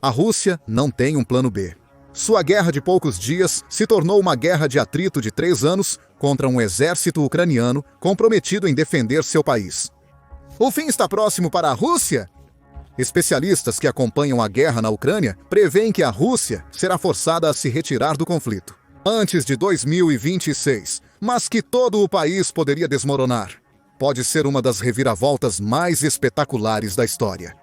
A Rússia não tem um plano B. Sua guerra de poucos dias se tornou uma guerra de atrito de 3 anos contra um exército ucraniano comprometido em defender seu país. O fim está próximo para a Rússia? Especialistas que acompanham a guerra na Ucrânia preveem que a Rússia será forçada a se retirar do conflito antes de 2026, mas que todo o país poderia desmoronar. Pode ser uma das reviravoltas mais espetaculares da história.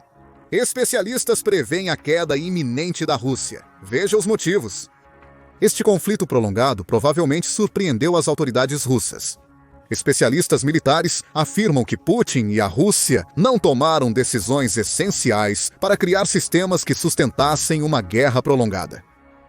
Especialistas preveem a queda iminente da Rússia. Veja os motivos. Este conflito prolongado provavelmente surpreendeu as autoridades russas. Especialistas militares afirmam que Putin e a Rússia não tomaram decisões essenciais para criar sistemas que sustentassem uma guerra prolongada.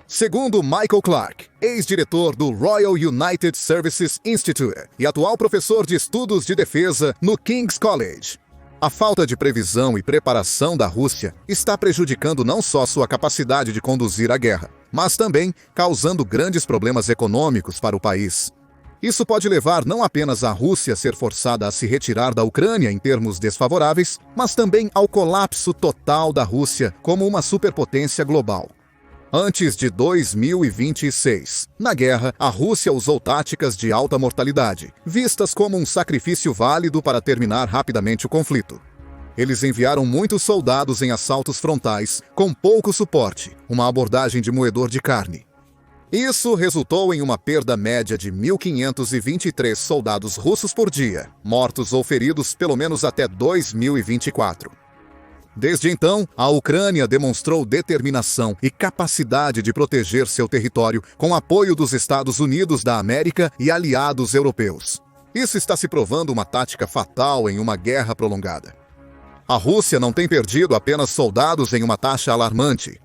Segundo Michael Clark, ex-diretor do Royal United Services Institute e atual professor de estudos de defesa no King's College, a falta de previsão e preparação da Rússia está prejudicando não só sua capacidade de conduzir a guerra, mas também causando grandes problemas econômicos para o país. Isso pode levar não apenas a Rússia a ser forçada a se retirar da Ucrânia em termos desfavoráveis, mas também ao colapso total da Rússia como uma superpotência global. Antes de 2026, na guerra, a Rússia usou táticas de alta mortalidade, vistas como um sacrifício válido para terminar rapidamente o conflito. Eles enviaram muitos soldados em assaltos frontais, com pouco suporte, uma abordagem de moedor de carne. Isso resultou em uma perda média de 1.523 soldados russos por dia, mortos ou feridos pelo menos até 2024. Desde então, a Ucrânia demonstrou determinação e capacidade de proteger seu território com apoio dos Estados Unidos da América e aliados europeus. Isso está se provando uma tática fatal em uma guerra prolongada. A Rússia não tem perdido apenas soldados em uma taxa alarmante.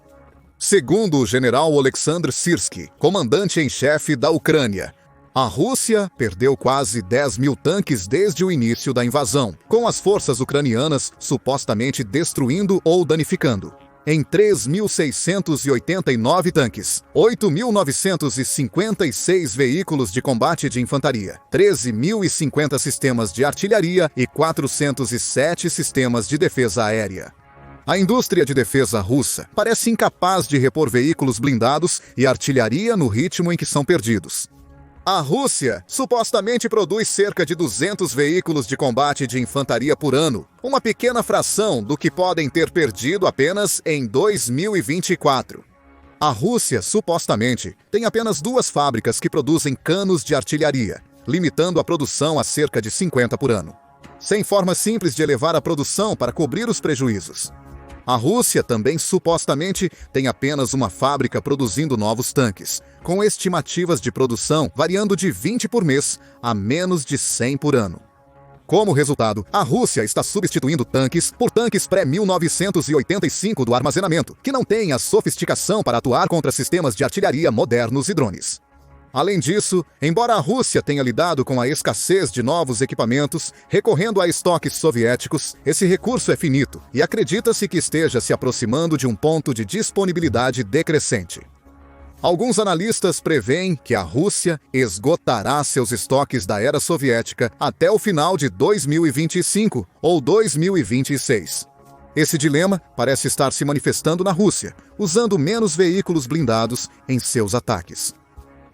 Segundo o general Oleksandr Syrskyi, comandante em chefe da Ucrânia, a Rússia perdeu quase 10 mil tanques desde o início da invasão, com as forças ucranianas supostamente destruindo ou danificando. Em 3.689 tanques, 8.956 veículos de combate de infantaria, 13.050 sistemas de artilharia e 407 sistemas de defesa aérea. A indústria de defesa russa parece incapaz de repor veículos blindados e artilharia no ritmo em que são perdidos. A Rússia supostamente produz cerca de 200 veículos de combate de infantaria por ano, uma pequena fração do que podem ter perdido apenas em 2024. A Rússia, supostamente, tem apenas 2 fábricas que produzem canos de artilharia, limitando a produção a cerca de 50 por ano, sem forma simples de elevar a produção para cobrir os prejuízos. A Rússia também supostamente tem apenas uma fábrica produzindo novos tanques, com estimativas de produção variando de 20 por mês a menos de 100 por ano. Como resultado, a Rússia está substituindo tanques por tanques pré-1985 do armazenamento, que não têm a sofisticação para atuar contra sistemas de artilharia modernos e drones. Além disso, embora a Rússia tenha lidado com a escassez de novos equipamentos, recorrendo a estoques soviéticos, esse recurso é finito e acredita-se que esteja se aproximando de um ponto de disponibilidade decrescente. Alguns analistas preveem que a Rússia esgotará seus estoques da era soviética até o final de 2025 ou 2026. Esse dilema parece estar se manifestando na Rússia, usando menos veículos blindados em seus ataques.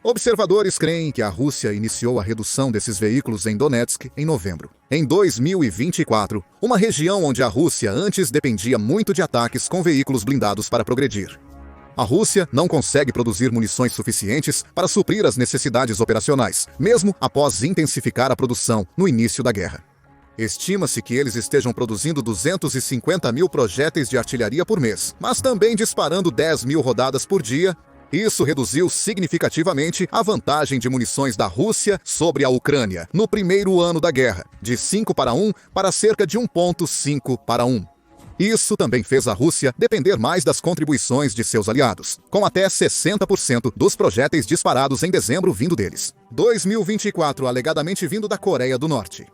Observadores creem que a Rússia iniciou a redução desses veículos em Donetsk em novembro. Em 2024, uma região onde a Rússia antes dependia muito de ataques com veículos blindados para progredir. A Rússia não consegue produzir munições suficientes para suprir as necessidades operacionais, mesmo após intensificar a produção no início da guerra. Estima-se que eles estejam produzindo 250 mil projéteis de artilharia por mês, mas também disparando 10 mil rodadas por dia. Isso reduziu significativamente a vantagem de munições da Rússia sobre a Ucrânia no primeiro ano da guerra, de 5 para 1 para cerca de 1,5 para 1. Isso também fez a Rússia depender mais das contribuições de seus aliados, com até 60% dos projéteis disparados em dezembro vindo deles. 2024 alegadamente vindo da Coreia do Norte.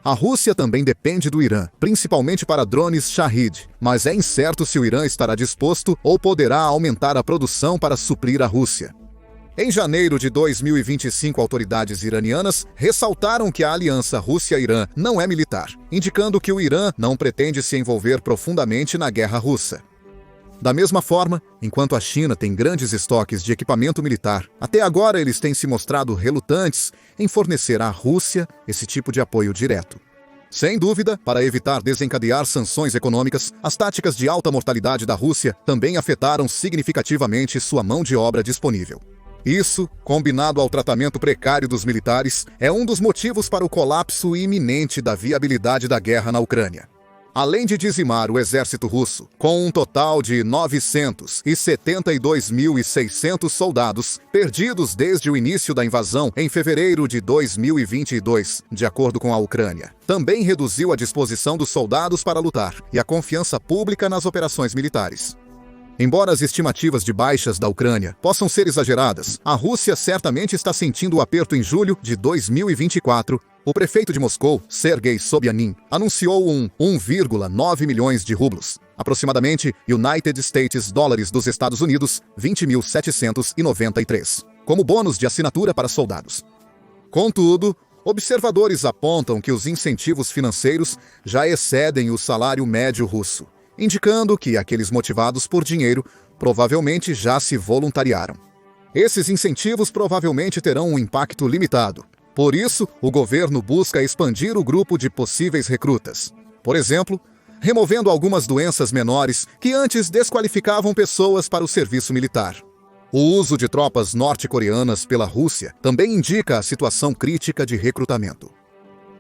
A Rússia também depende do Irã, principalmente para drones Shahid, mas é incerto se o Irã estará disposto ou poderá aumentar a produção para suprir a Rússia. Em janeiro de 2025, autoridades iranianas ressaltaram que a aliança Rússia-Irã não é militar, indicando que o Irã não pretende se envolver profundamente na guerra russa. Da mesma forma, enquanto a China tem grandes estoques de equipamento militar, até agora eles têm se mostrado relutantes em fornecer à Rússia esse tipo de apoio direto. Sem dúvida, para evitar desencadear sanções econômicas, as táticas de alta mortalidade da Rússia também afetaram significativamente sua mão de obra disponível. Isso, combinado ao tratamento precário dos militares, é um dos motivos para o colapso iminente da viabilidade da guerra na Ucrânia. Além de dizimar o exército russo, com um total de 972.600 soldados perdidos desde o início da invasão em fevereiro de 2022, de acordo com a Ucrânia, também reduziu a disposição dos soldados para lutar e a confiança pública nas operações militares. Embora as estimativas de baixas da Ucrânia possam ser exageradas, a Rússia certamente está sentindo o aperto em julho de 2024. O prefeito de Moscou, Sergei Sobyanin, anunciou 1,9 milhões de rublos, aproximadamente United States dólares dos Estados Unidos, 20.793, como bônus de assinatura para soldados. Contudo, observadores apontam que os incentivos financeiros já excedem o salário médio russo, indicando que aqueles motivados por dinheiro provavelmente já se voluntariaram. Esses incentivos provavelmente terão um impacto limitado. Por isso, o governo busca expandir o grupo de possíveis recrutas. Por exemplo, removendo algumas doenças menores que antes desqualificavam pessoas para o serviço militar. O uso de tropas norte-coreanas pela Rússia também indica a situação crítica de recrutamento.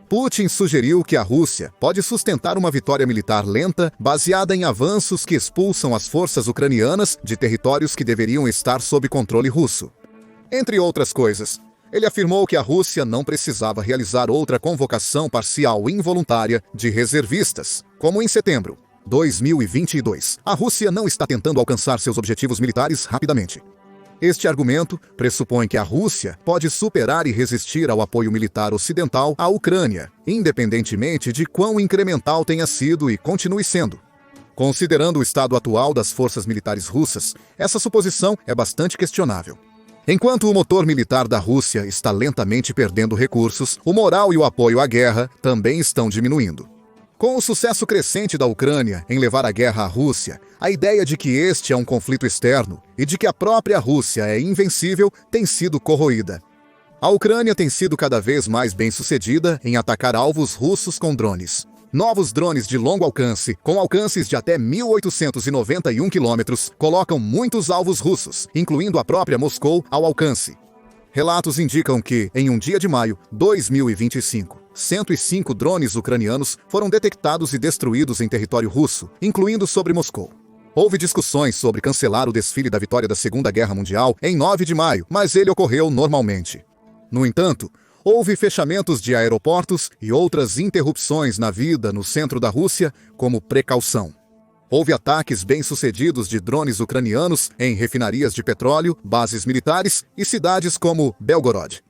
Putin sugeriu que a Rússia pode sustentar uma vitória militar lenta baseada em avanços que expulsam as forças ucranianas de territórios que deveriam estar sob controle russo. Entre outras coisas, ele afirmou que a Rússia não precisava realizar outra convocação parcial involuntária de reservistas, como em setembro de 2022. A Rússia não está tentando alcançar seus objetivos militares rapidamente. Este argumento pressupõe que a Rússia pode superar e resistir ao apoio militar ocidental à Ucrânia, independentemente de quão incremental tenha sido e continue sendo. Considerando o estado atual das forças militares russas, essa suposição é bastante questionável. Enquanto o motor militar da Rússia está lentamente perdendo recursos, o moral e o apoio à guerra também estão diminuindo. Com o sucesso crescente da Ucrânia em levar a guerra à Rússia, a ideia de que este é um conflito externo e de que a própria Rússia é invencível tem sido corroída. A Ucrânia tem sido cada vez mais bem-sucedida em atacar alvos russos com drones. Novos drones de longo alcance, com alcances de até 1.891 quilômetros, colocam muitos alvos russos, incluindo a própria Moscou, ao alcance. Relatos indicam que, em um dia de maio de 2025, 105 drones ucranianos foram detectados e destruídos em território russo, incluindo sobre Moscou. Houve discussões sobre cancelar o desfile da vitória da Segunda Guerra Mundial em 9 de maio, mas ele ocorreu normalmente. No entanto, houve fechamentos de aeroportos e outras interrupções na vida no centro da Rússia como precaução. Houve ataques bem-sucedidos de drones ucranianos em refinarias de petróleo, bases militares e cidades como Belgorod.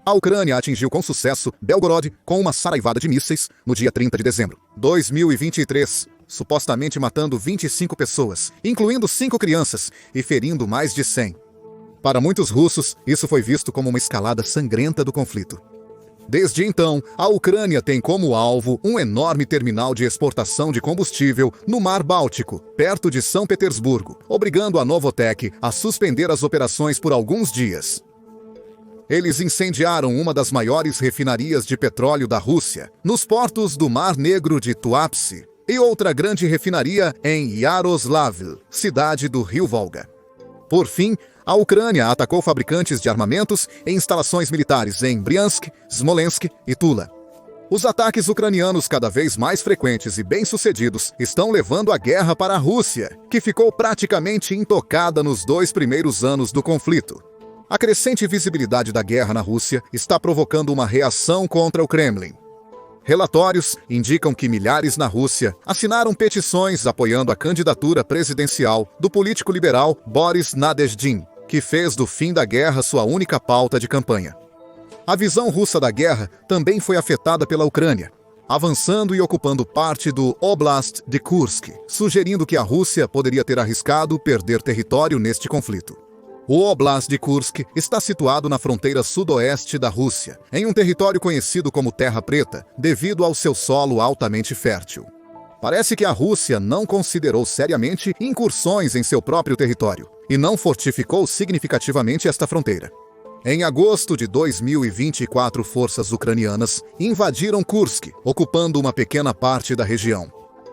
A Ucrânia atingiu com sucesso Belgorod com uma saraivada de mísseis no dia 30 de dezembro de 2023, supostamente matando 25 pessoas, incluindo 5 crianças, e ferindo mais de 100. Para muitos russos, isso foi visto como uma escalada sangrenta do conflito. Desde então, a Ucrânia tem como alvo um enorme terminal de exportação de combustível no Mar Báltico, perto de São Petersburgo, obrigando a Novotek a suspender as operações por alguns dias. Eles incendiaram uma das maiores refinarias de petróleo da Rússia, nos portos do Mar Negro de Tuapse, e outra grande refinaria em Yaroslavl, cidade do Rio Volga. Por fim, a Ucrânia atacou fabricantes de armamentos e instalações militares em Briansk, Smolensk e Tula. Os ataques ucranianos cada vez mais frequentes e bem-sucedidos estão levando a guerra para a Rússia, que ficou praticamente intocada nos 2 primeiros anos do conflito. A crescente visibilidade da guerra na Rússia está provocando uma reação contra o Kremlin. Relatórios indicam que milhares na Rússia assinaram petições apoiando a candidatura presidencial do político liberal Boris Nadezhdin, que fez do fim da guerra sua única pauta de campanha. A visão russa da guerra também foi afetada pela Ucrânia, avançando e ocupando parte do Oblast de Kursk, sugerindo que a Rússia poderia ter arriscado perder território neste conflito. O Oblast de Kursk está situado na fronteira sudoeste da Rússia, em um território conhecido como Terra Preta, devido ao seu solo altamente fértil. Parece que a Rússia não considerou seriamente incursões em seu próprio território e não fortificou significativamente esta fronteira. Em agosto de 2024, forças ucranianas invadiram Kursk, ocupando uma pequena parte da região.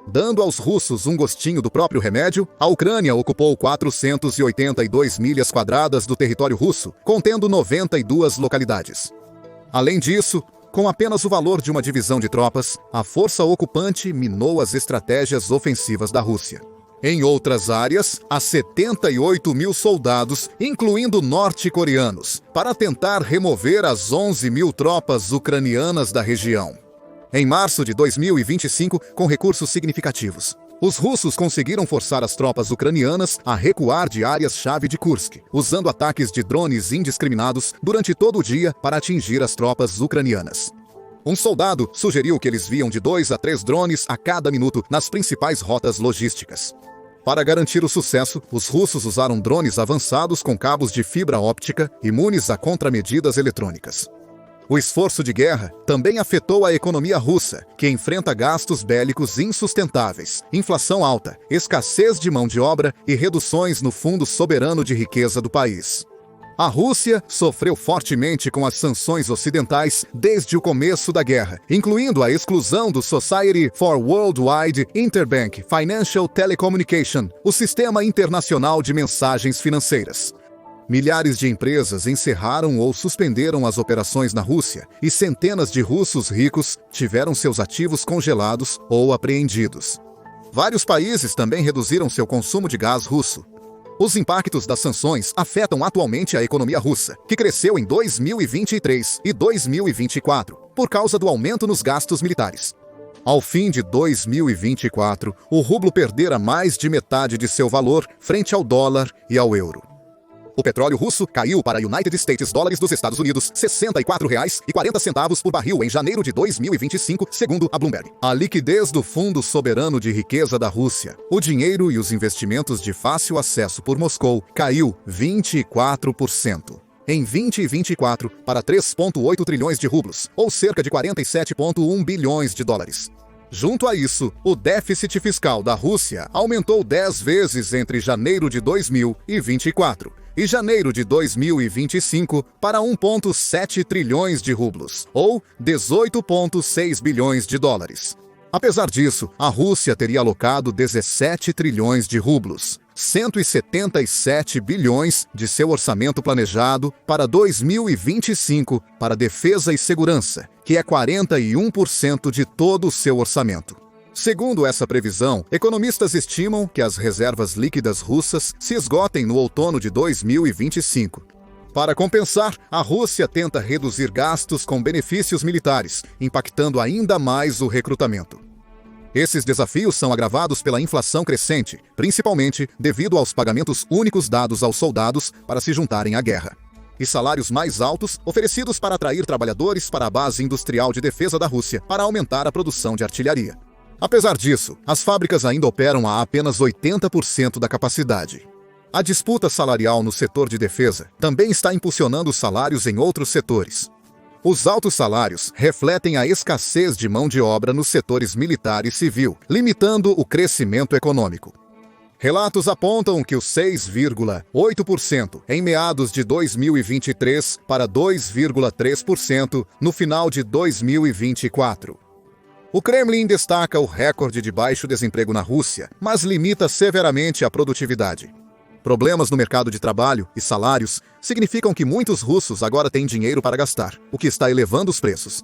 Dando aos russos um gostinho do próprio remédio, a Ucrânia ocupou 482 milhas quadradas do território russo, contendo 92 localidades. Além disso, com apenas o valor de uma divisão de tropas, a força ocupante minou as estratégias ofensivas da Rússia. Em outras áreas, há 78 mil soldados, incluindo norte-coreanos, para tentar remover as 11 mil tropas ucranianas da região. Em março de 2025, com recursos significativos, os russos conseguiram forçar as tropas ucranianas a recuar de áreas-chave de Kursk, usando ataques de drones indiscriminados durante todo o dia para atingir as tropas ucranianas. Um soldado sugeriu que eles viam de 2 a 3 drones a cada minuto nas principais rotas logísticas. Para garantir o sucesso, os russos usaram drones avançados com cabos de fibra óptica imunes a contramedidas eletrônicas. O esforço de guerra também afetou a economia russa, que enfrenta gastos bélicos insustentáveis, inflação alta, escassez de mão de obra e reduções no Fundo Soberano de Riqueza do país. A Rússia sofreu fortemente com as sanções ocidentais desde o começo da guerra, incluindo a exclusão do Society for Worldwide Interbank Financial Telecommunication, o sistema internacional de mensagens financeiras. Milhares de empresas encerraram ou suspenderam as operações na Rússia e centenas de russos ricos tiveram seus ativos congelados ou apreendidos. Vários países também reduziram seu consumo de gás russo. Os impactos das sanções afetam atualmente a economia russa, que cresceu em 2023 e 2024 por causa do aumento nos gastos militares. Ao fim de 2024, o rublo perdera mais de metade de seu valor frente ao dólar e ao euro. O petróleo russo caiu para United States dólares dos Estados Unidos R$ 64,40 por barril em janeiro de 2025, segundo a Bloomberg. A liquidez do Fundo Soberano de Riqueza da Rússia, o dinheiro e os investimentos de fácil acesso por Moscou, caiu 24%. Em 2024, para 3,8 trilhões de rublos, ou cerca de 47,1 bilhões de dólares. Junto a isso, o déficit fiscal da Rússia aumentou 10 vezes entre janeiro de 2024 e janeiro de 2025 para 1,7 trilhões de rublos, ou 18,6 bilhões de dólares. Apesar disso, a Rússia teria alocado 17 trilhões de rublos, 177 bilhões de seu orçamento planejado para 2025 para defesa e segurança, que é 41% de todo o seu orçamento. Segundo essa previsão, economistas estimam que as reservas líquidas russas se esgotem no outono de 2025. Para compensar, a Rússia tenta reduzir gastos com benefícios militares, impactando ainda mais o recrutamento. Esses desafios são agravados pela inflação crescente, principalmente devido aos pagamentos únicos dados aos soldados para se juntarem à guerra, e salários mais altos oferecidos para atrair trabalhadores para a base industrial de defesa da Rússia para aumentar a produção de artilharia. Apesar disso, as fábricas ainda operam a apenas 80% da capacidade. A disputa salarial no setor de defesa também está impulsionando os salários em outros setores. Os altos salários refletem a escassez de mão de obra nos setores militar e civil, limitando o crescimento econômico. Relatos apontam que os 6,8% em meados de 2023 para 2,3% no final de 2024. O Kremlin destaca o recorde de baixo desemprego na Rússia, mas limita severamente a produtividade. Problemas no mercado de trabalho e salários significam que muitos russos agora têm dinheiro para gastar, o que está elevando os preços.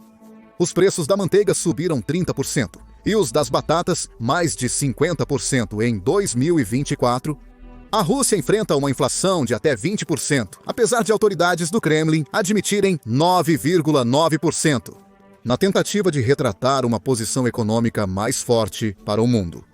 Os preços da manteiga subiram 30% e os das batatas mais de 50% em 2024. A Rússia enfrenta uma inflação de até 20%, apesar de autoridades do Kremlin admitirem 9,9%. Na tentativa de retratar uma posição econômica mais forte para o mundo.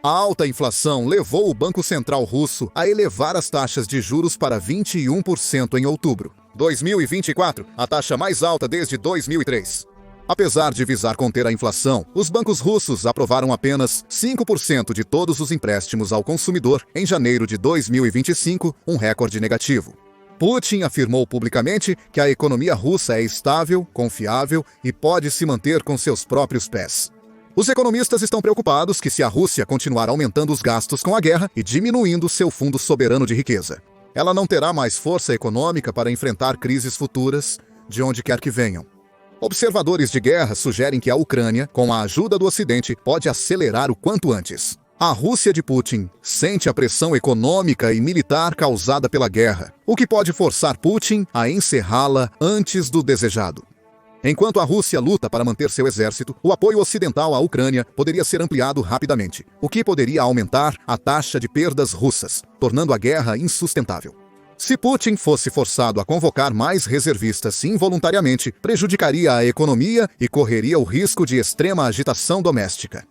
A alta inflação levou o Banco Central russo a elevar as taxas de juros para 21% em outubro. 2024, a taxa mais alta desde 2003. Apesar de visar conter a inflação, os bancos russos aprovaram apenas 5% de todos os empréstimos ao consumidor em janeiro de 2025, um recorde negativo. Putin afirmou publicamente que a economia russa é estável, confiável e pode se manter com seus próprios pés. Os economistas estão preocupados que se a Rússia continuar aumentando os gastos com a guerra e diminuindo seu fundo soberano de riqueza, ela não terá mais força econômica para enfrentar crises futuras, de onde quer que venham. Observadores de guerra sugerem que a Ucrânia, com a ajuda do Ocidente, pode acelerar o quanto antes. A Rússia de Putin sente a pressão econômica e militar causada pela guerra, o que pode forçar Putin a encerrá-la antes do desejado. Enquanto a Rússia luta para manter seu exército, o apoio ocidental à Ucrânia poderia ser ampliado rapidamente, o que poderia aumentar a taxa de perdas russas, tornando a guerra insustentável. Se Putin fosse forçado a convocar mais reservistas involuntariamente, prejudicaria a economia e correria o risco de extrema agitação doméstica.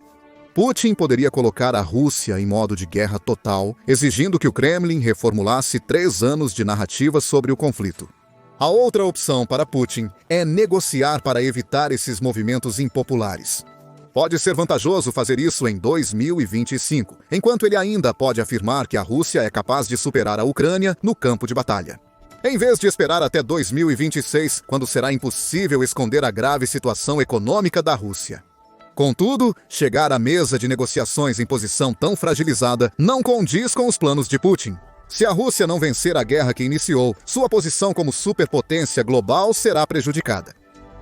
Putin poderia colocar a Rússia em modo de guerra total, exigindo que o Kremlin reformulasse 3 anos de narrativa sobre o conflito. A outra opção para Putin é negociar para evitar esses movimentos impopulares. Pode ser vantajoso fazer isso em 2025, enquanto ele ainda pode afirmar que a Rússia é capaz de superar a Ucrânia no campo de batalha. Em vez de esperar até 2026, quando será impossível esconder a grave situação econômica da Rússia. Contudo, chegar à mesa de negociações em posição tão fragilizada não condiz com os planos de Putin. Se a Rússia não vencer a guerra que iniciou, sua posição como superpotência global será prejudicada.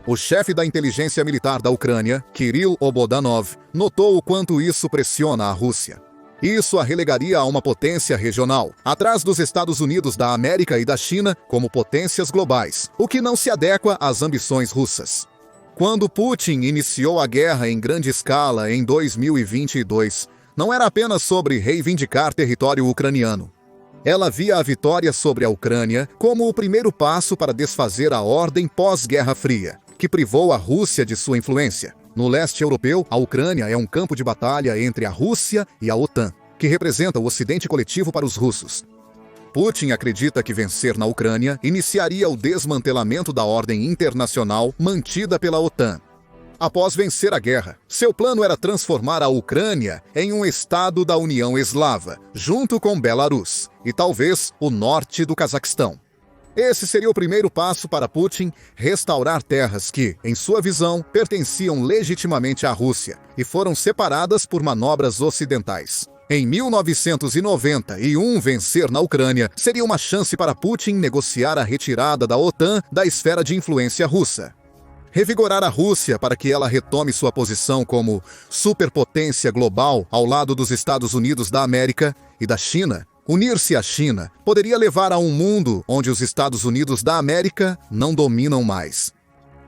O chefe da inteligência militar da Ucrânia, Kirill Obodanov, notou o quanto isso pressiona a Rússia. Isso a relegaria a uma potência regional, atrás dos Estados Unidos da América e da China como potências globais, o que não se adequa às ambições russas. Quando Putin iniciou a guerra em grande escala em 2022, não era apenas sobre reivindicar território ucraniano. Ela via a vitória sobre a Ucrânia como o primeiro passo para desfazer a ordem pós-Guerra Fria, que privou a Rússia de sua influência. No leste europeu, a Ucrânia é um campo de batalha entre a Rússia e a OTAN, que representa o Ocidente coletivo para os russos. Putin acredita que vencer na Ucrânia iniciaria o desmantelamento da ordem internacional mantida pela OTAN. Após vencer a guerra, seu plano era transformar a Ucrânia em um estado da União Eslava, junto com Belarus e talvez o norte do Cazaquistão. Esse seria o primeiro passo para Putin restaurar terras que, em sua visão, pertenciam legitimamente à Rússia e foram separadas por manobras ocidentais. Em 1991, vencer na Ucrânia seria uma chance para Putin negociar a retirada da OTAN da esfera de influência russa. Revigorar a Rússia para que ela retome sua posição como superpotência global ao lado dos Estados Unidos da América e da China. Unir-se à China poderia levar a um mundo onde os Estados Unidos da América não dominam mais.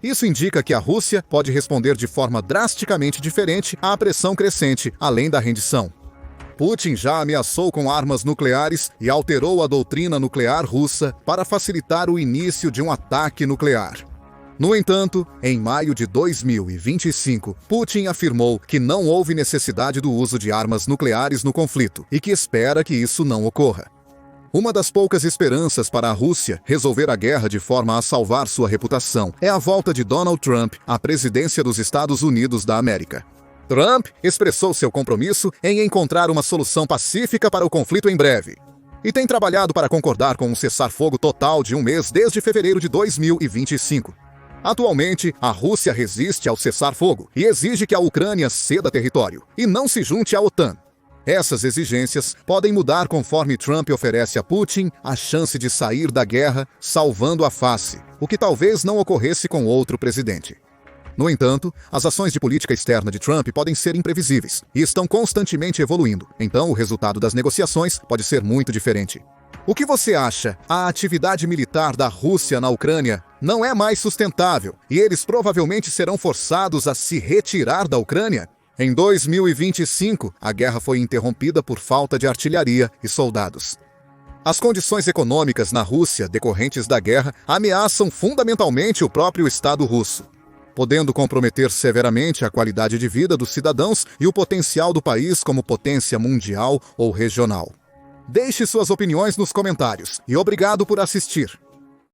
Isso indica que a Rússia pode responder de forma drasticamente diferente à pressão crescente, além da rendição. Putin já ameaçou com armas nucleares e alterou a doutrina nuclear russa para facilitar o início de um ataque nuclear. No entanto, em maio de 2025, Putin afirmou que não houve necessidade do uso de armas nucleares no conflito e que espera que isso não ocorra. Uma das poucas esperanças para a Rússia resolver a guerra de forma a salvar sua reputação é a volta de Donald Trump à presidência dos Estados Unidos da América. Trump expressou seu compromisso em encontrar uma solução pacífica para o conflito em breve e tem trabalhado para concordar com um cessar-fogo total de 1 mês desde fevereiro de 2025. Atualmente, a Rússia resiste ao cessar-fogo e exige que a Ucrânia ceda território e não se junte à OTAN. Essas exigências podem mudar conforme Trump oferece a Putin a chance de sair da guerra salvando a face, o que talvez não ocorresse com outro presidente. No entanto, as ações de política externa de Trump podem ser imprevisíveis e estão constantemente evoluindo, então o resultado das negociações pode ser muito diferente. O que você acha? A atividade militar da Rússia na Ucrânia não é mais sustentável e eles provavelmente serão forçados a se retirar da Ucrânia? Em 2025, a guerra foi interrompida por falta de artilharia e soldados. As condições econômicas na Rússia decorrentes da guerra ameaçam fundamentalmente o próprio Estado russo, podendo comprometer severamente a qualidade de vida dos cidadãos e o potencial do país como potência mundial ou regional. Deixe suas opiniões nos comentários e obrigado por assistir.